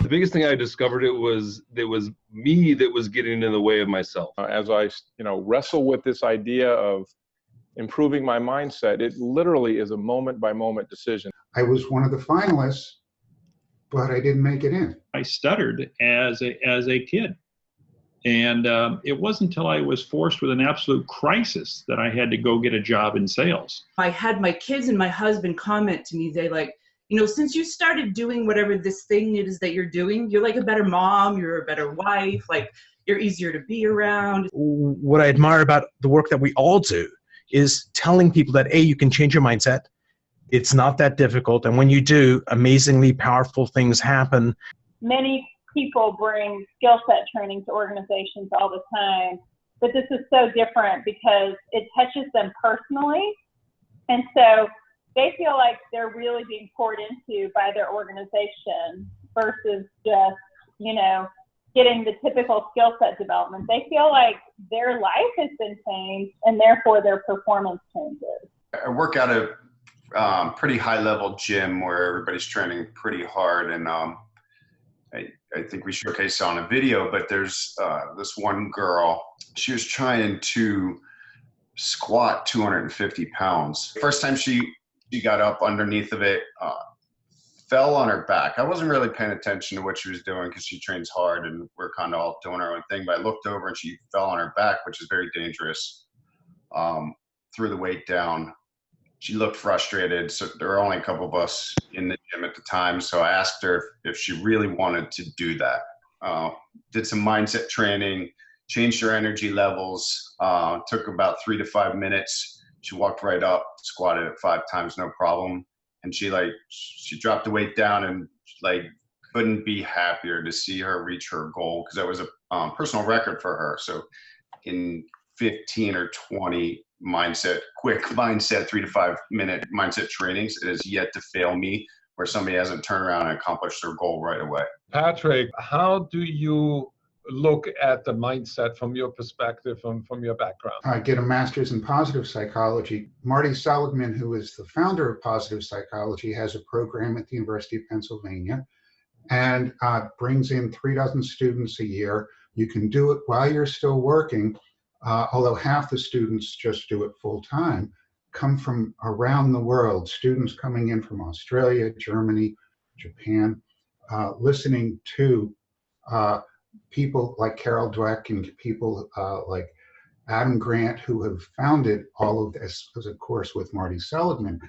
The biggest thing I discovered it was me that was getting in the way of myself. As I, wrestle with this idea of improving my mindset, it literally is a moment-by-moment decision. I was one of the finalists, but I didn't make it in. I stuttered as a kid. And it wasn't until I was forced with an absolute crisis that I had to go get a job in sales. I had my kids and my husband comment to me, they like, since you started doing whatever this thing it is that you're doing, you're like a better mom, you're a better wife, like you're easier to be around. What I admire about the work that we all do is telling people that, A, you can change your mindset. It's not that difficult. And when you do, amazingly powerful things happen. Many people bring skill set training to organizations all the time, but this is so different because it touches them personally. And so they feel like they're really being poured into by their organization versus just, getting the typical skill set development. They feel like their life has been changed and therefore their performance changes. I work at a pretty high level gym where everybody's training pretty hard, and I think we showcased it on a video, but there's this one girl, she was trying to squat 250 pounds. First time she got up underneath of it, fell on her back. I wasn't really paying attention to what she was doing because she trains hard and we're kind of all doing our own thing, but I looked over and she fell on her back, which is very dangerous. Threw the weight down. She looked frustrated. So there were only a couple of us in the gym at the time. So I asked her if she really wanted to do that. Did some mindset training, changed her energy levels. Took about 3 to 5 minutes. She walked right up, squatted it 5 times, no problem. And she dropped the weight down and couldn't be happier to see her reach her goal, because that was a personal record for her. So in 15 or 20 quick mindset, 3 to 5 minute mindset trainings, it has yet to fail me where somebody hasn't turned around and accomplished their goal right away. Patrick, how do you look at the mindset from your perspective, from your background? I did a master's in positive psychology. Marty Seligman, who is the founder of positive psychology, has a program at the University of Pennsylvania and brings in 36 students a year. You can do it while you're still working, although half the students just do it full time, come from around the world, students coming in from Australia, Germany, Japan, listening to people like Carol Dweck and people like Adam Grant, who have founded all of this as a course with Marty Seligman.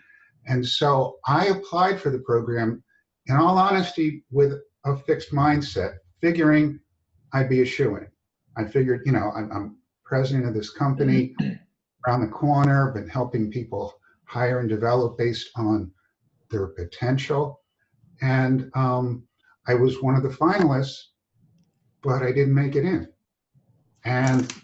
And so I applied for the program, in all honesty, with a fixed mindset, figuring I'd be a shoo-in. I figured, I'm president of this company around the corner, been helping people hire and develop based on their potential. And I was one of the finalists, but I didn't make it in. And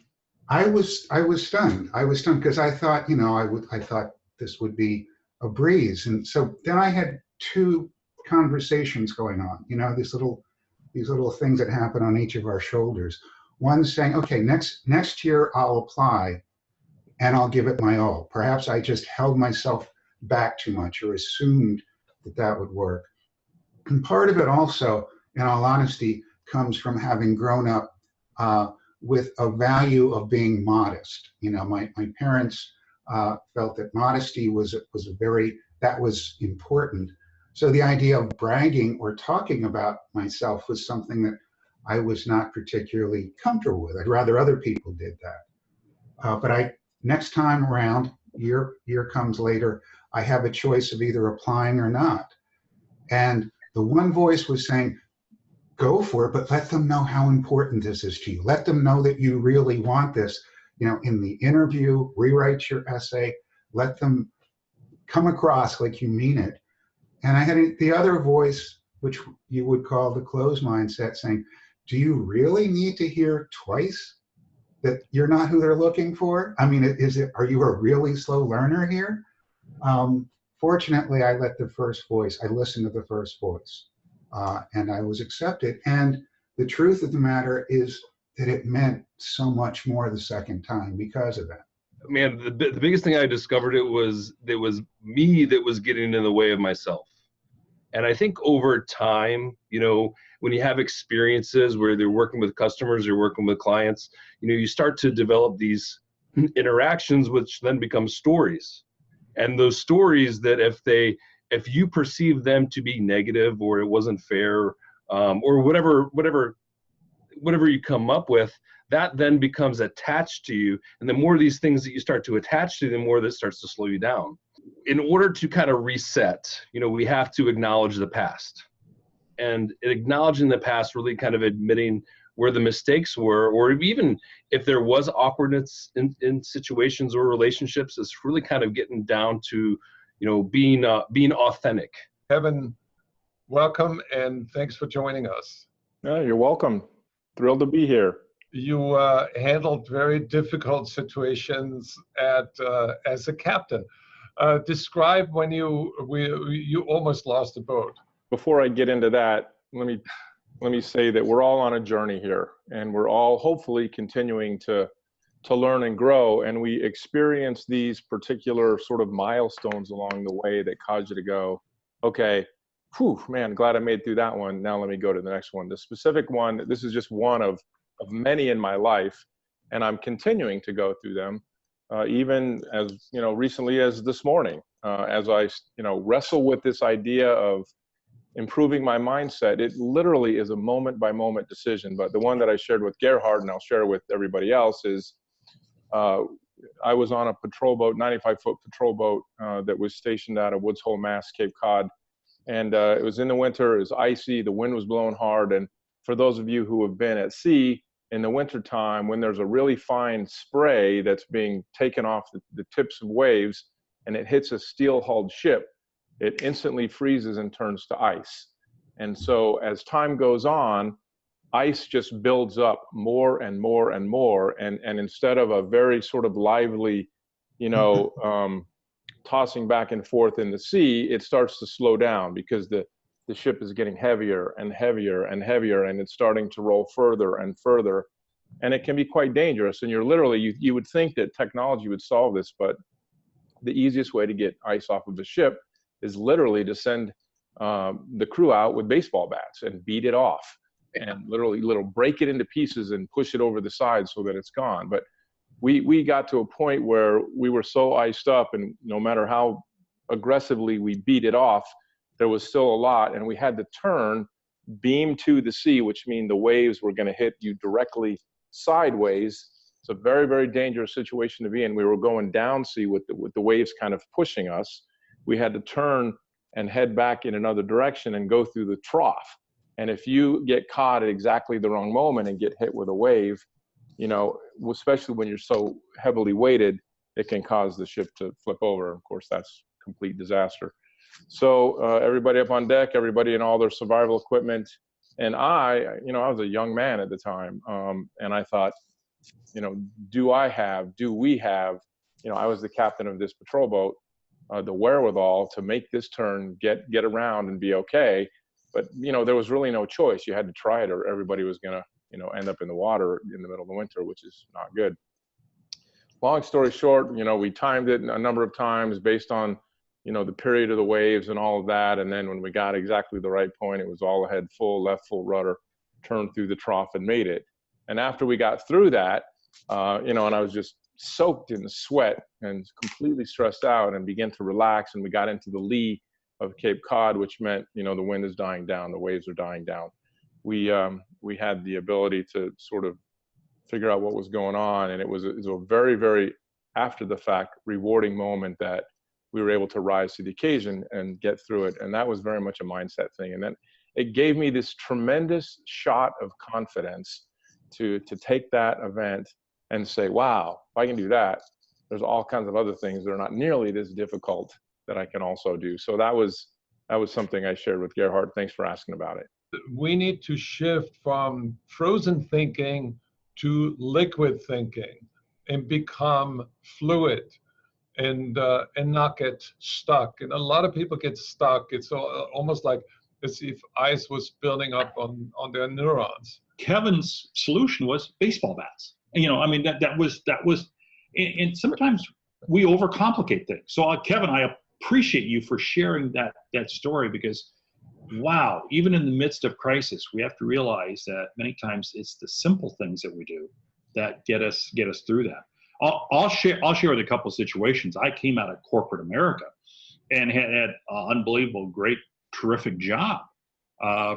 I was stunned. I was stunned because I thought, I thought this would be a breeze. And so then I had 2 conversations going on, these little things that happen on each of our shoulders. One saying, okay, next year I'll apply and I'll give it my all. Perhaps I just held myself back too much or assumed that would work. And part of it also, in all honesty, comes from having grown up with a value of being modest. My parents felt that modesty was important. So the idea of bragging or talking about myself was something that I was not particularly comfortable with. I'd rather other people did that. But next time around, year comes later, I have a choice of either applying or not. And the one voice was saying, go for it, but let them know how important this is to you. Let them know that you really want this. In the interview, rewrite your essay, let them come across like you mean it. And I had the other voice, which you would call the closed mindset, saying, do you really need to hear twice that you're not who they're looking for? I mean, are you a really slow learner here? Fortunately, I listened to the first voice. And I was accepted. And the truth of the matter is that it meant so much more the second time because of that. Man, the biggest thing I discovered it was me that was getting in the way of myself. And I think over time, you know, when you have experiences where they're working with customers or working with clients, you know, you start to develop these interactions, which then become stories. And those stories that if you perceive them to be negative or it wasn't fair, or whatever you come up with, that then becomes attached to you. And the more of these things that you start to attach to, the more that starts to slow you down. In order to kind of reset, you know, we have to acknowledge the past. And acknowledging the past, really kind of admitting where the mistakes were, or even if there was awkwardness in situations or relationships, is really kind of getting down to, you know, being authentic. Kevin, welcome and thanks for joining us. Yeah, you're welcome. Thrilled to be here. You handled very difficult situations as a captain. Describe when you almost lost a boat. Before I get into that, let me say that we're all on a journey here, and we're all hopefully continuing to learn and grow, and we experience these particular sort of milestones along the way that cause you to go, okay, whew, man, glad I made it through that one. Now let me go to the next one. The specific one, this is just one of many in my life, and I'm continuing to go through them, even as, you know, recently as this morning, as I, you know, wrestle with this idea of improving my mindset. It literally is a moment by moment decision, but the one that I shared with Gerhard, and I'll share with everybody else, is I was on a patrol boat, 95-foot patrol boat that was stationed out of Woods Hole, Mass, Cape Cod. And it was in the winter, it was icy, the wind was blowing hard. And for those of you who have been at sea in the wintertime, when there's a really fine spray that's being taken off the tips of waves and it hits a steel-hulled ship, it instantly freezes and turns to ice. And so as time goes on, ice just builds up more and more and more. And instead of a very sort of lively, you know, tossing back and forth in the sea, it starts to slow down because the ship is getting heavier and heavier and heavier, and it's starting to roll further and further. And it can be quite dangerous. And you're literally, you would think that technology would solve this, but the easiest way to get ice off of the ship is literally to send the crew out with baseball bats and beat it off, and literally break it into pieces and push it over the side so that it's gone. But we got to a point where we were so iced up, and no matter how aggressively we beat it off, there was still a lot, and we had to turn beam to the sea, which means the waves were going to hit you directly sideways. It's a very, very dangerous situation to be in. We were going down sea with the waves kind of pushing us. We had to turn and head back in another direction and go through the trough. And if you get caught at exactly the wrong moment and get hit with a wave, you know, especially when you're so heavily weighted, it can cause the ship to flip over. Of course, that's complete disaster. So everybody up on deck, everybody in all their survival equipment. And I was a young man at the time. And I thought, you know, do we have, you know, I was the captain of this patrol boat, the wherewithal to make this turn, get around and be okay. But, you know, there was really no choice. You had to try it, or everybody was going to, you know, end up in the water in the middle of the winter, which is not good. Long story short, you know, we timed it a number of times based on, you know, the period of the waves and all of that. And then when we got exactly the right point, it was all ahead, full left, full rudder, turned through the trough and made it. And after we got through that, you know, and I was just soaked in sweat and completely stressed out, and began to relax, and we got into the lee of Cape Cod, which meant, you know, the wind is dying down, the waves are dying down. We had the ability to sort of figure out what was going on, and it was a very, very after the fact rewarding moment that we were able to rise to the occasion and get through it. And that was very much a mindset thing. And then it gave me this tremendous shot of confidence to take that event and say, wow, if I can do that, there's all kinds of other things that are not nearly this difficult that I can also do. So that was something I shared with Gerhard. Thanks for asking about it. We need to shift from frozen thinking to liquid thinking and become fluid and not get stuck. And a lot of people get stuck. It's almost like as if ice was building up on their neurons. Kevin's solution was baseball bats. You know, I mean, that was, and sometimes we overcomplicate things. So Kevin, I appreciate you for sharing that story, because wow, even in the midst of crisis, we have to realize that many times it's the simple things that we do that get us through that. I'll share with a couple of situations. I came out of corporate America and had an unbelievable, great, terrific job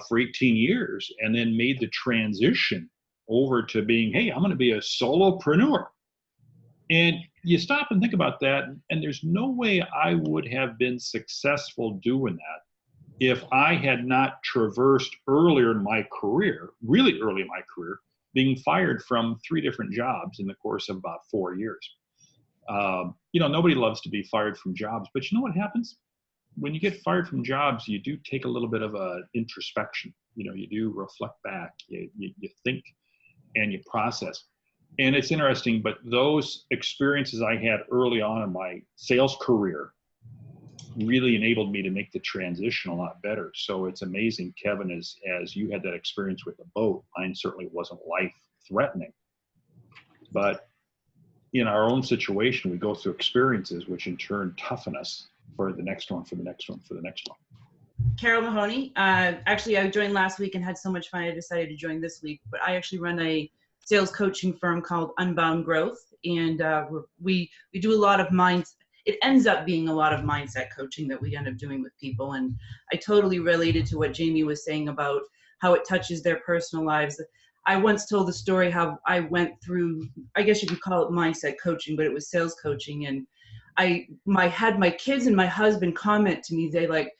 for 18 years, and then made the transition over to being, hey, I'm going to be a solopreneur. And you stop and think about that, and there's no way I would have been successful doing that if I had not traversed earlier in my career, really early in my career, being fired from 3 different jobs in the course of about 4 years. Nobody loves to be fired from jobs, but you know what happens? When you get fired from jobs, you do take a little bit of a introspection. You do reflect back, you think, and you process. And it's interesting, but those experiences I had early on in my sales career really enabled me to make the transition a lot better. So it's amazing, Kevin, as you had that experience with the boat, mine certainly wasn't life-threatening. But in our own situation, we go through experiences which in turn toughen us for the next one, for the next one, for the next one. Carole Mahoney. Actually, I joined last week and had so much fun, I decided to join this week. But I actually run a sales coaching firm called Unbound Growth, and we do a lot of it ends up being a lot of mindset coaching that we end up doing with people. And I totally related to what Jamie was saying about how it touches their personal lives. I once told the story how I went through, I guess you could call it mindset coaching, but it was sales coaching. And I had my kids and my husband comment to me, they like,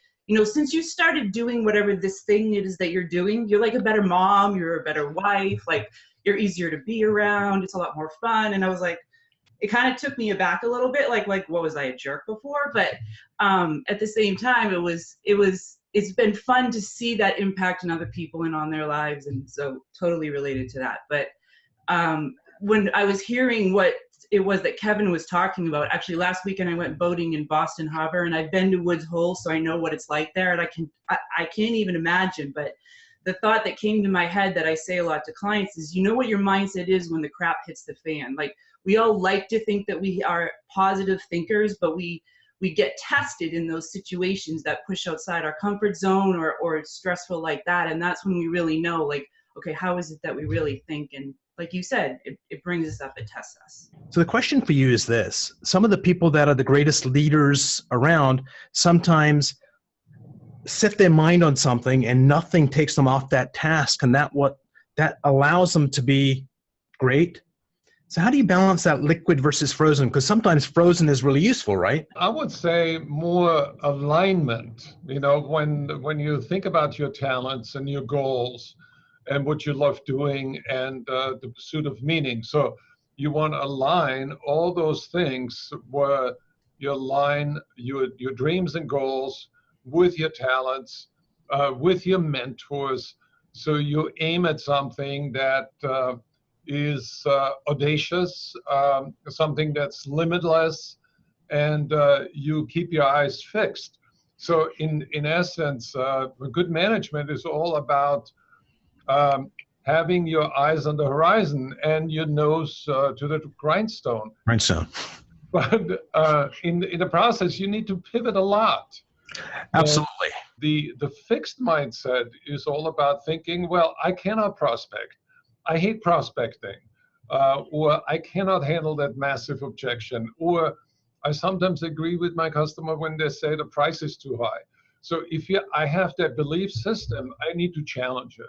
since you started doing whatever this thing it is that you're doing, you're like a better mom, you're a better wife, like you're easier to be around, it's a lot more fun. And I was like, it kind of took me aback a little bit, like what, was I a jerk before? But at the same time, it's been fun to see that impact on other people and on their lives, and so totally related to that. But when I was hearing what it was that Kevin was talking about, actually last weekend I went boating in Boston Harbor, and I've been to Woods Hole, so I know what it's like there, and I can't even imagine. But the thought that came to my head that I say a lot to clients is, what your mindset is when the crap hits the fan. Like, we all like to think that we are positive thinkers, but we get tested in those situations that push outside our comfort zone or stressful like that. And that's when we really know, like, okay, how is it that we really think? And like you said, it brings us up, it tests us. So the question for you is this. Some of the people that are the greatest leaders around sometimes set their mind on something and nothing takes them off that task, and that allows them to be great. So how do you balance that liquid versus frozen? Because sometimes frozen is really useful, right? I would say more alignment. When you think about your talents and your goals and what you love doing and the pursuit of meaning. So you want to align all those things where you align your dreams and goals with your talents, with your mentors. So you aim at something that is audacious, something that's limitless, and you keep your eyes fixed. So in essence, good management is all about having your eyes on the horizon and your nose to the grindstone. But in the process, you need to pivot a lot. Absolutely. And the fixed mindset is all about thinking, well, I cannot prospect. I hate prospecting, or I cannot handle that massive objection, or I sometimes agree with my customer when they say the price is too high. So I have that belief system, I need to challenge it.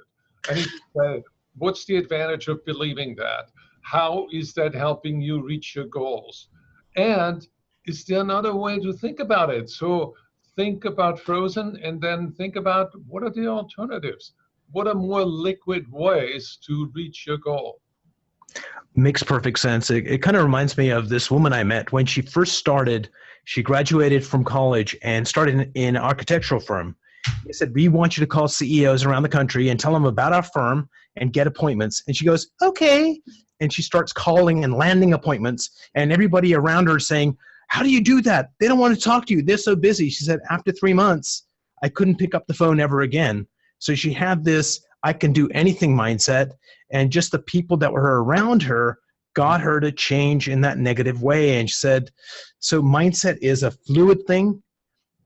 I need to say, what's the advantage of believing that? How is that helping you reach your goals? And is there another way to think about it? So think about frozen and then think about what are the alternatives? What are more liquid ways to reach your goal? Makes perfect sense. It kind of reminds me of this woman I met when she first started. She graduated from college and started in an architectural firm. They said, we want you to call CEOs around the country and tell them about our firm and get appointments. And she goes, okay. And she starts calling and landing appointments. And everybody around her is saying, how do you do that? They don't want to talk to you. They're so busy. She said, after 3 months, I couldn't pick up the phone ever again. So she had this I can do anything mindset, and just the people that were around her got her to change in that negative way. And she said, so mindset is a fluid thing.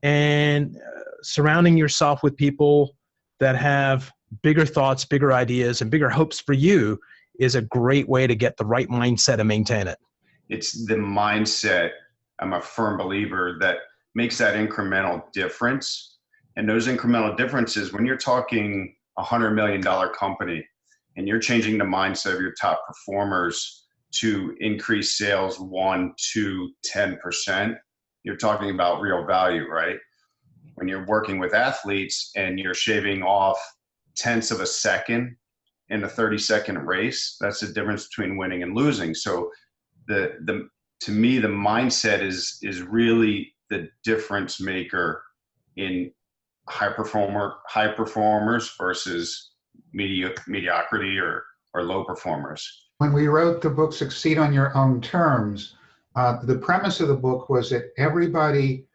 And surrounding yourself with people that have bigger thoughts, bigger ideas, and bigger hopes for you is a great way to get the right mindset and maintain it. It's the mindset, I'm a firm believer, that makes that incremental difference. And those incremental differences, when you're talking $100 million company and you're changing the mindset of your top performers to increase sales 1 to 10%, you're talking about real value, right? When you're working with athletes and you're shaving off tenths of a second in a 30-second race, that's the difference between winning and losing. So to me, the mindset is really the difference maker in high performers versus mediocrity or low performers. When we wrote the book Succeed on Your Own Terms, the premise of the book was that everybody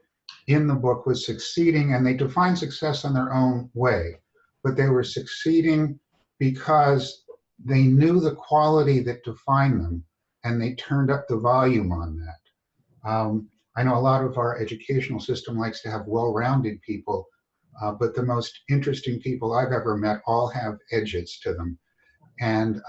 in the book was succeeding, and they defined success in their own way, but they were succeeding because they knew the quality that defined them, and they turned up the volume on that. I know a lot of our educational system likes to have well-rounded people, but the most interesting people I've ever met all have edges to them. And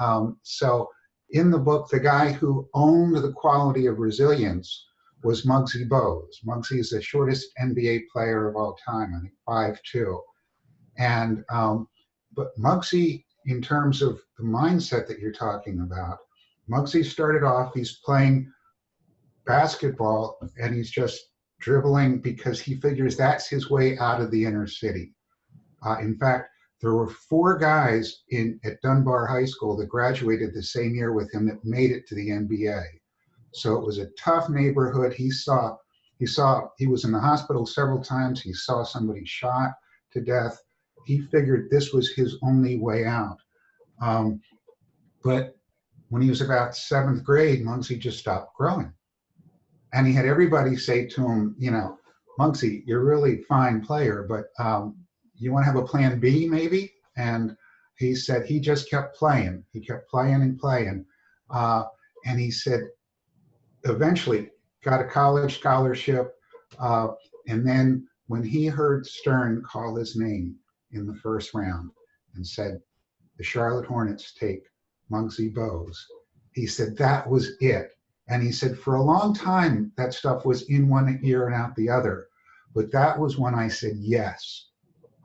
so in the book, the guy who owned the quality of resilience was Muggsy Bogues. Muggsy is the shortest NBA player of all time, I think 5'2". And but Muggsy, in terms of the mindset that you're talking about, Muggsy started off, he's playing basketball and he's just dribbling because he figures that's his way out of the inner city. In fact, there were 4 guys at Dunbar High School that graduated the same year with him that made it to the NBA. So it was a tough neighborhood. He was in the hospital several times. He saw somebody shot to death. He figured this was his only way out. But when he was about 7th grade, Muggsy just stopped growing. And he had everybody say to him, you know, Muggsy, you're a really fine player, but you want to have a plan B maybe? And he said he just kept playing. He kept playing and playing. And he said, eventually got a college scholarship. And then when he heard Stern call his name in the first round and said, the Charlotte Hornets take Muggsy Bogues, he said that was it. And he said for a long time that stuff was in one ear and out the other. But that was when I said yes.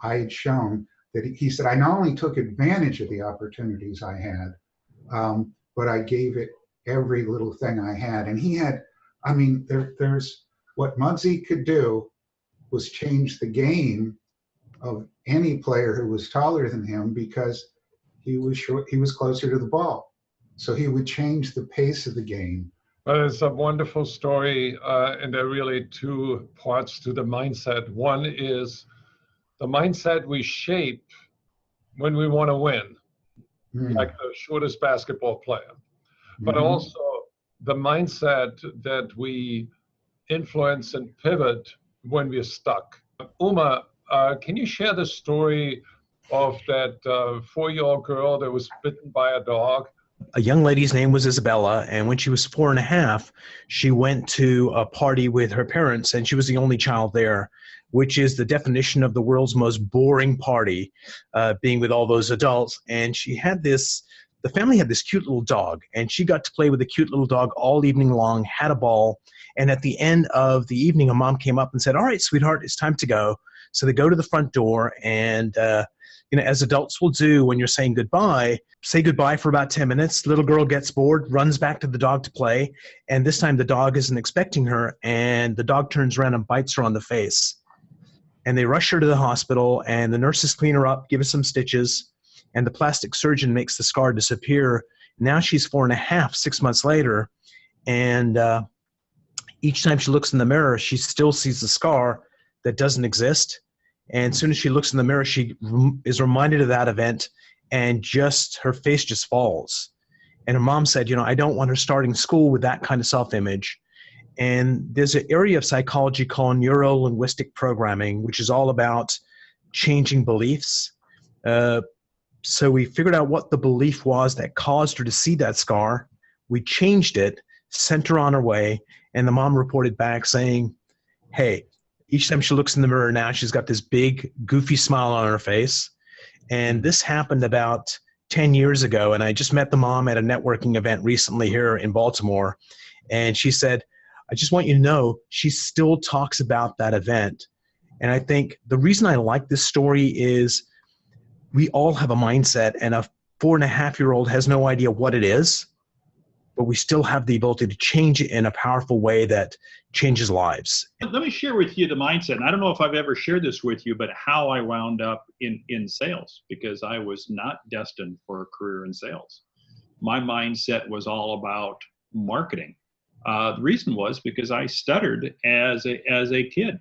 I had shown that he said I not only took advantage of the opportunities I had, but I gave it every little thing I had. And he had, I mean, there's what Muggsy could do was change the game of any player who was taller than him because he was short, he was closer to the ball. So he would change the pace of the game. Well, it's a wonderful story, and there are really 2 parts to the mindset. One is the mindset we shape when we want to win, like the shortest basketball player, but also the mindset that we influence and pivot when we're stuck. Umar, can you share the story of that 4-year-old girl that was bitten by a dog? A young lady's name was Isabella, and when she was 4.5, she went to a party with her parents, and she was the only child there, which is the definition of the world's most boring party, being with all those adults. And she had the family had this cute little dog, and she got to play with the cute little dog all evening long, had a ball, and at the end of the evening, a mom came up and said, all right, sweetheart, it's time to go. So they go to the front door, and you know, as adults will do when you're saying goodbye, say goodbye for about 10 minutes. Little girl gets bored, runs back to the dog to play, and this time the dog isn't expecting her, and the dog turns around and bites her on the face. And they rush her to the hospital, and the nurses clean her up, give her some stitches, and the plastic surgeon makes the scar disappear. Now she's 4.5, 6 months later, and each time she looks in the mirror, she still sees the scar that doesn't exist. And as soon as she looks in the mirror, she is reminded of that event, and just her face just falls. And her mom said, you know, I don't want her starting school with that kind of self-image. And there's an area of psychology called neuro-linguistic programming, which is all about changing beliefs. So we figured out what the belief was that caused her to see that scar. We changed it, sent her on her way, and the mom reported back saying, hey, Each time she looks in the mirror now, she's got this big, goofy smile on her face. And this happened about 10 years ago. And I just met the mom at a networking event recently here in Baltimore. And she said, I just want you to know, she still talks about that event. And I think the reason I like this story is we all have a mindset, and a 4.5-year-old has no idea what it is, but we still have the ability to change it in a powerful way that changes lives. Let me share with you the mindset. And I don't know if I've ever shared this with you, but how I wound up in sales, because I was not destined for a career in sales. My mindset was all about marketing. The reason was because I stuttered as a kid.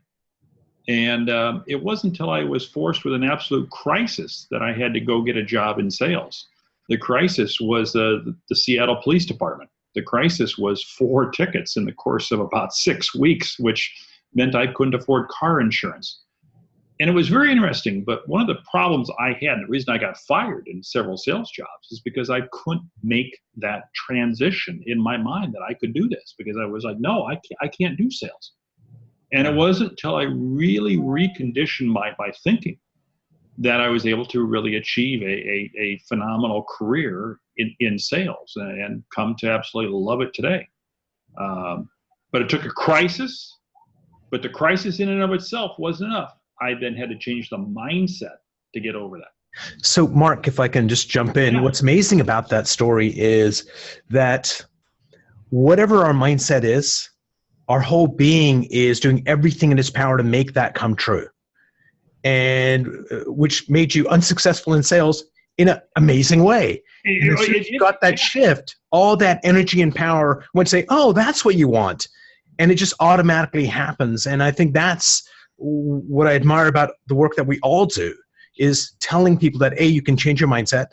And it wasn't until I was forced with an absolute crisis that I had to go get a job in sales. The crisis was the Seattle Police Department. The crisis was 4 tickets in the course of about 6 weeks, which meant I couldn't afford car insurance. And it was very interesting, but one of the problems I had, and the reason I got fired in several sales jobs, is because I couldn't make that transition in my mind that I could do this, because I was like, no, I can't do sales. And it wasn't until I really reconditioned my thinking that I was able to really achieve a phenomenal career in sales and come to absolutely love it today. But it took a crisis, but the crisis in and of itself wasn't enough. I then had to change the mindset to get over that. So Mark, if I can just jump in, what's amazing about that story is that whatever our mindset is, our whole being is doing everything in its power to make that come true. And which made you unsuccessful in sales in an amazing way. And as soon as you got that shift, all that energy and power went to say, oh, that's what you want. And it just automatically happens. And I think that's what I admire about the work that we all do, is telling people that, A, you can change your mindset.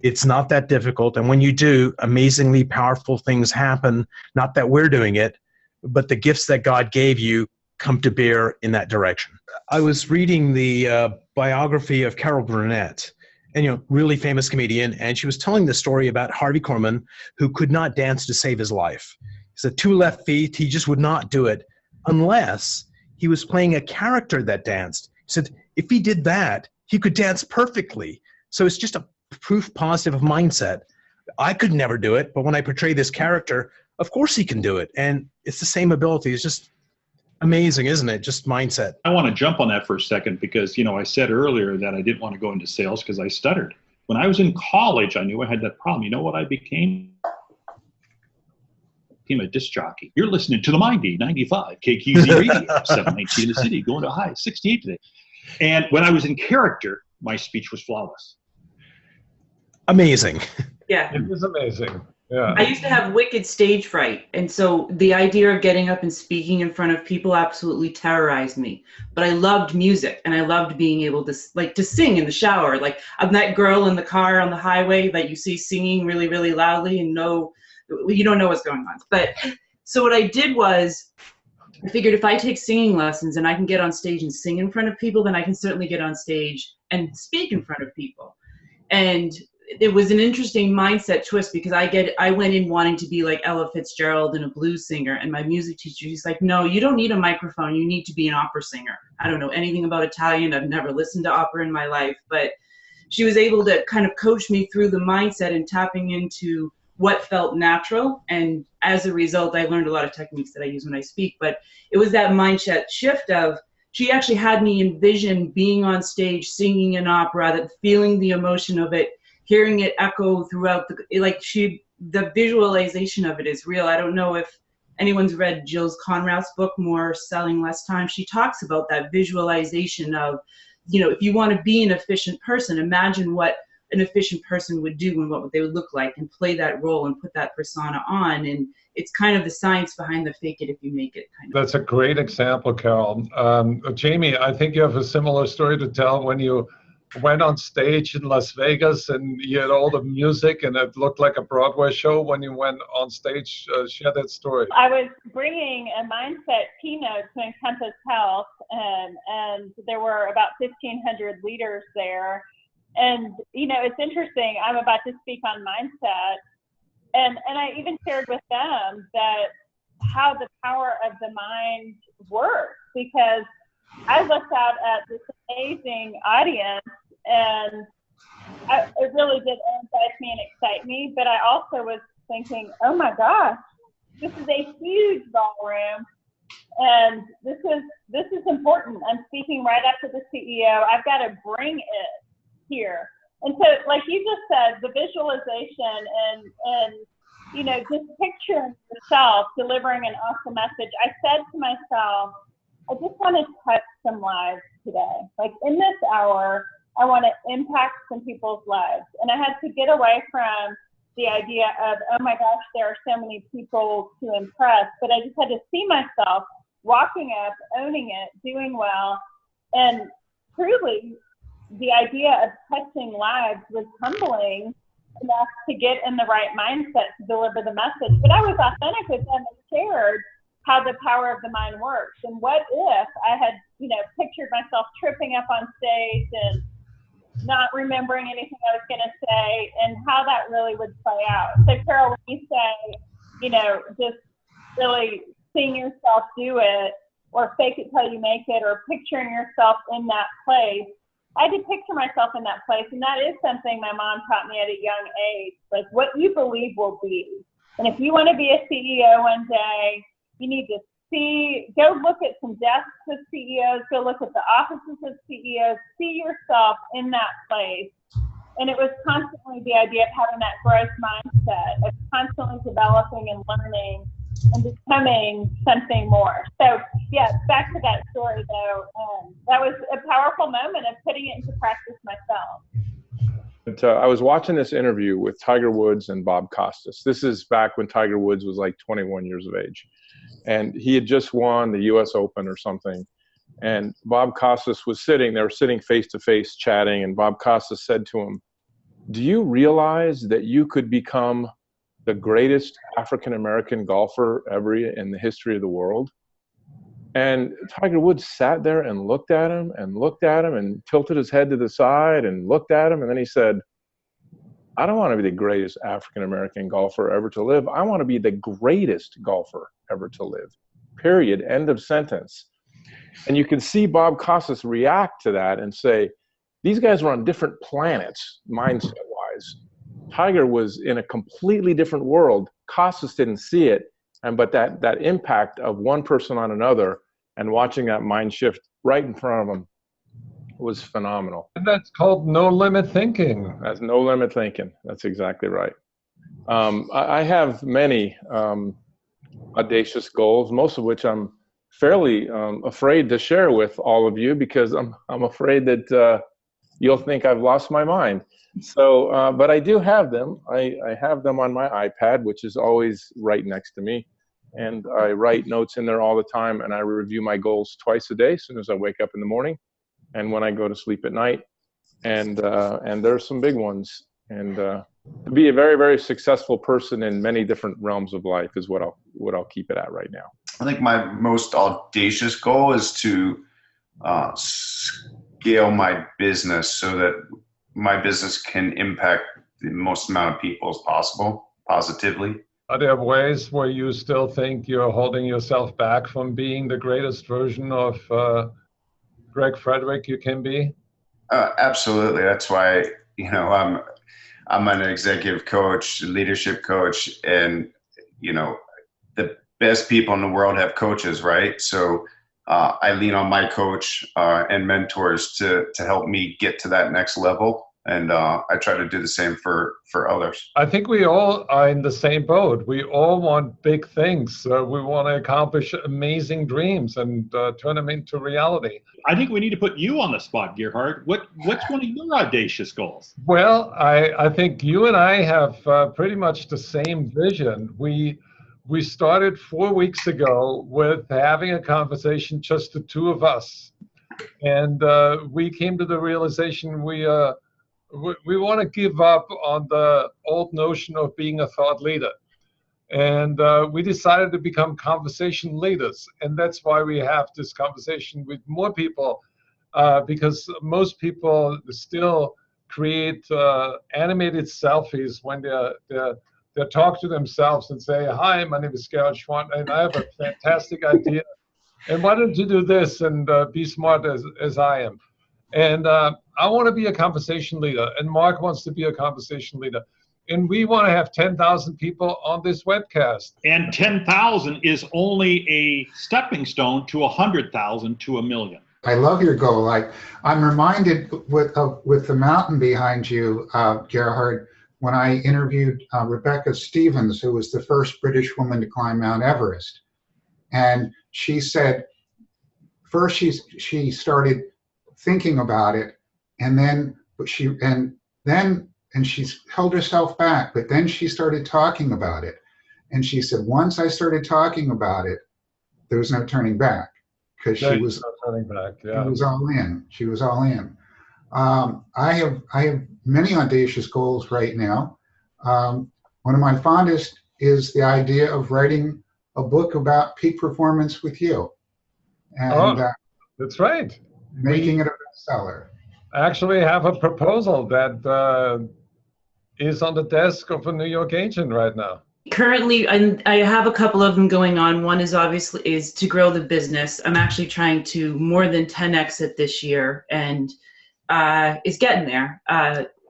It's not that difficult. And when you do, amazingly powerful things happen. Not that we're doing it, but the gifts that God gave you come to bear in that direction. I was reading the biography of Carole Burnett, and really famous comedian, and she was telling the story about Harvey Korman, who could not dance to save his life. He said 2 left feet, he just would not do it unless he was playing a character that danced. He said if he did that, he could dance perfectly. So it's just a proof positive of mindset. I could never do it, but when I portray this character, of course he can do it. And it's the same ability. It's just amazing, isn't it? Just mindset. I want to jump on that for a second because, I said earlier that I didn't want to go into sales because I stuttered. When I was in college, I knew I had that problem. You know what I became? Became a disc jockey. You're listening to the Mindy 95 KQZ Radio, 719 in the city, going to high 68 today. And when I was in character, my speech was flawless. Amazing. Yeah. It was amazing. Yeah. I used to have wicked stage fright. And so the idea of getting up and speaking in front of people absolutely terrorized me. But I loved music, and I loved being able to sing in the shower. Like, I'm that girl in the car on the highway that you see singing really, really loudly and you don't know what's going on. But so what I did was I figured if I take singing lessons and I can get on stage and sing in front of people, then I can certainly get on stage and speak in front of people. And it was an interesting mindset twist because I went in wanting to be like Ella Fitzgerald and a blues singer, and my music teacher, she's like, no, you don't need a microphone. You need to be an opera singer. I don't know anything about Italian. I've never listened to opera in my life, but she was able to kind of coach me through the mindset and tapping into what felt natural. And as a result, I learned a lot of techniques that I use when I speak, but it was that mindset shift of, she actually had me envision being on stage, singing an opera, that feeling the emotion of it, hearing it echo throughout the visualization of it is real. I don't know if anyone's read Jill Conrad's book, More Selling, Less Time. She talks about that visualization of, if you want to be an efficient person, imagine what an efficient person would do and what they would look like, and play that role and put that persona on. And it's kind of the science behind the fake it if you make it kind of. That's a great example, Carole. Jamie, I think you have a similar story to tell when you went on stage in Las Vegas and you had all the music and it looked like a Broadway show when you went on stage. Share that story. I was bringing a mindset keynote to Encompass Health, and there were about 1,500 leaders there. And, it's interesting. I'm about to speak on mindset. And I even shared with them that how the power of the mind works, because I looked out at this amazing audience, and it really did energize me and excite me. But I also was thinking, oh my gosh, this is a huge ballroom, and this is important. I'm speaking right up to the CEO. I've got to bring it here. And so, like you just said, the visualization and you know, just picturing yourself delivering an awesome message. I said to myself, I just want to touch some lives today. Like in this hour, I want to impact some people's lives. And I had to get away from the idea of, oh my gosh, there are so many people to impress. But I just had to see myself walking up, owning it, doing well. And truly, the idea of touching lives was humbling enough to get in the right mindset to deliver the message. But I was authentic with them and shared how the power of the mind works. And what if I had, you know, pictured myself tripping up on stage and not remembering anything I was going to say, and how that really would play out. So Carole, when you say, you know, just really seeing yourself do it, or fake it till you make it, or picturing yourself in that place, I had to picture myself in that place. And that is something my mom taught me at a young age, like what you believe will be. And if you want to be a CEO one day, you need to go look at some desks with CEOs, go look at the offices of CEOs, see yourself in that place. And it was constantly the idea of having that growth mindset, of constantly developing and learning and becoming something more. So yeah, back to that story though, that was a powerful moment of putting it into practice myself. But, I was watching this interview with Tiger Woods and Bob Costas. This is back when Tiger Woods was like 21 years of age. And he had just won the US Open or something. And Bob Costas was they were sitting face to face chatting. And Bob Costas said to him, do you realize that you could become the greatest African-American golfer ever in the history of the world? And Tiger Woods sat there and looked at him and tilted his head to the side and looked at him. And then he said, I don't want to be the greatest African-American golfer ever to live. I want to be the greatest golfer ever to live, period, end of sentence. And you can see Bob Costas react to that and say, these guys were on different planets, mindset-wise. Tiger was in a completely different world. Costas didn't see it, but that impact of one person on another and watching that mind shift right in front of him was phenomenal. And that's called no limit thinking. That's no limit thinking. That's exactly right. I have many audacious goals, most of which I'm fairly afraid to share with all of you because I'm afraid that you'll think I've lost my mind. So, but I do have them. I have them on my iPad, which is always right next to me. And I write notes in there all the time, and I review my goals twice a day as soon as I wake up in the morning and when I go to sleep at night. And there's some big ones. And to be a very, very successful person in many different realms of life is what I'll keep it at right now. I think my most audacious goal is to scale my business so that my business can impact the most amount of people as possible positively. Are there ways where you still think you're holding yourself back from being the greatest version of Gregg Frederick you can be? Absolutely. That's why, you know, I'm an executive coach, leadership coach, and, you know, the best people in the world have coaches, right? So I lean on my coach and mentors to help me get to that next level. And I try to do the same for others. I think we all are in the same boat. We all want big things. We want to accomplish amazing dreams and turn them into reality. I think we need to put you on the spot, Gerhard. What's one of your audacious goals? Well, I think you and I have pretty much the same vision. We started 4 weeks ago with having a conversation, just the two of us. And we came to the realization we want to give up on the old notion of being a thought leader. And we decided to become conversation leaders. And that's why we have this conversation with more people, because most people still create animated selfies when they talk to themselves and say, hi, my name is Gschwandtner, and I have a fantastic idea And why don't you do this and be smart as I am? And I want to be a conversation leader, and Mark wants to be a conversation leader. And we want to have 10,000 people on this webcast. And 10,000 is only a stepping stone to 100,000 to 1 million. I love your goal. I'm reminded with the mountain behind you, Gerhard, when I interviewed Rebecca Stevens, who was the first British woman to climb Mount Everest. And she said, first she started thinking about it, and then she held herself back, but then she started talking about it. And she said, once I started talking about it, there was no turning back, because she was all in. She was all in. I have many audacious goals right now. One of my fondest is the idea of writing a book about peak performance with you. And that's right. Making it a bestseller. I actually have a proposal that is on the desk of a New York agent right now. Currently, I have a couple of them going on. One is obviously to grow the business. I'm actually trying to more than 10x it this year, and it's getting there.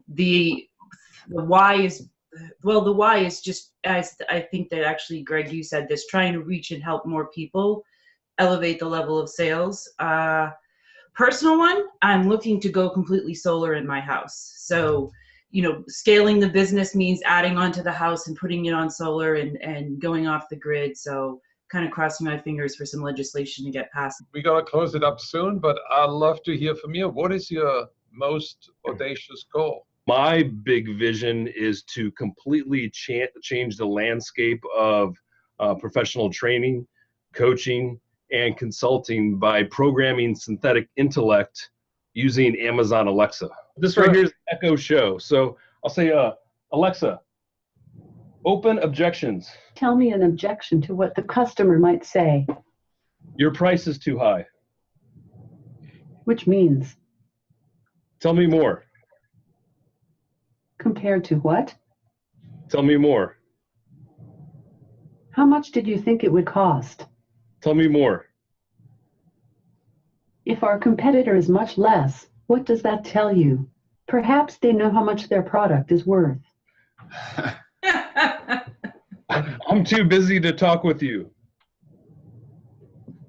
The why is just, as I think that actually, Gregg, you said this, trying to reach and help more people, elevate the level of sales. Personal one, I'm looking to go completely solar in my house. So, scaling the business means adding onto the house and putting it on solar and going off the grid. So kind of crossing my fingers for some legislation to get passed. We got to close it up soon, but I'd love to hear from you. What is your most audacious goal? My big vision is to completely change the landscape of professional training, coaching, and consulting by programming synthetic intellect using Amazon Alexa. This right here is Echo Show. So I'll say, Alexa, open objections. Tell me an objection to what the customer might say. Your price is too high. Which means? Tell me more. Compared to what? Tell me more. How much did you think it would cost? Tell me more. If our competitor is much less, what does that tell you? Perhaps they know how much their product is worth. I'm too busy to talk with you.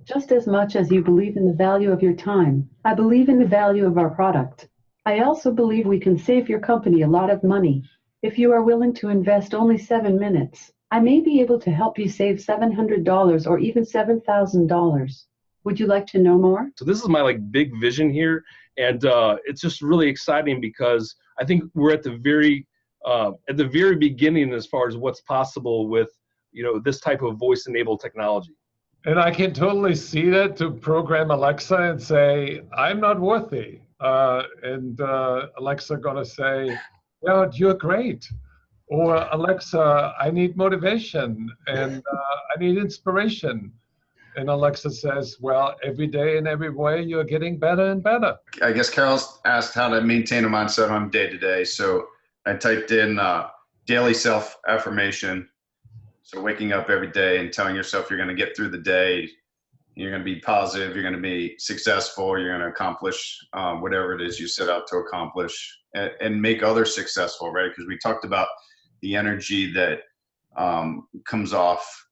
Just as much as you believe in the value of your time, I believe in the value of our product. I also believe we can save your company a lot of money. If you are willing to invest only 7 minutes, I may be able to help you save $700 or even $7,000. Would you like to know more? So this is my big vision here, and it's just really exciting because I think we're at the very beginning as far as what's possible with this type of voice-enabled technology. And I can totally see that, to program Alexa and say, I'm not worthy. And Alexa gonna say, yeah, you're great. Or Alexa, I need motivation and I need inspiration. And Alexa says, well, every day in every way, you're getting better and better. I guess Carol's asked how to maintain a mindset on day to day. So I typed in daily self-affirmation. So waking up every day and telling yourself you're going to get through the day, you're going to be positive, you're going to be successful, you're going to accomplish whatever it is you set out to accomplish, and make others successful, right? Because we talked about the energy that comes off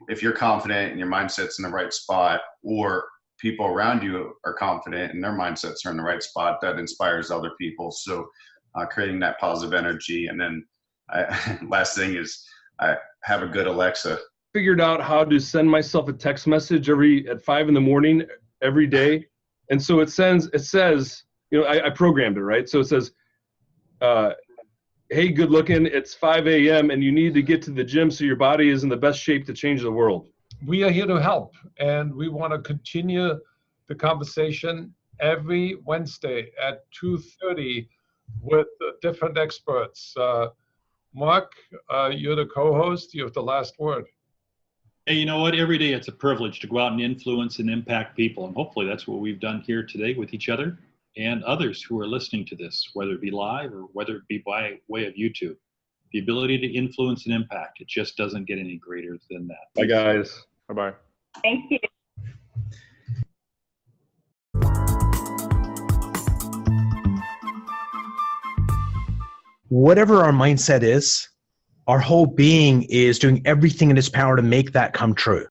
if you're confident and your mindset's in the right spot, or people around you are confident and their mindsets are in the right spot, that inspires other people. So creating that positive energy. And then last thing is I have a good Alexa. Figured out how to send myself a text message at 5 in the morning every day. And so it says, I programmed it, right? So it says, hey, good looking, it's 5 a.m. and you need to get to the gym so your body is in the best shape to change the world. We are here to help, and we want to continue the conversation every Wednesday at 2:30 with different experts. Mark, you're the co-host. You have the last word. Hey, you know what? Every day it's a privilege to go out and influence and impact people. And hopefully that's what we've done here today with each other and others who are listening to this, whether it be live or whether it be by way of YouTube. The ability to influence and impact, it just doesn't get any greater than that. Bye, guys. Bye-bye. Thank you. whatever our mindset is, our whole being is doing everything in its power to make that come true.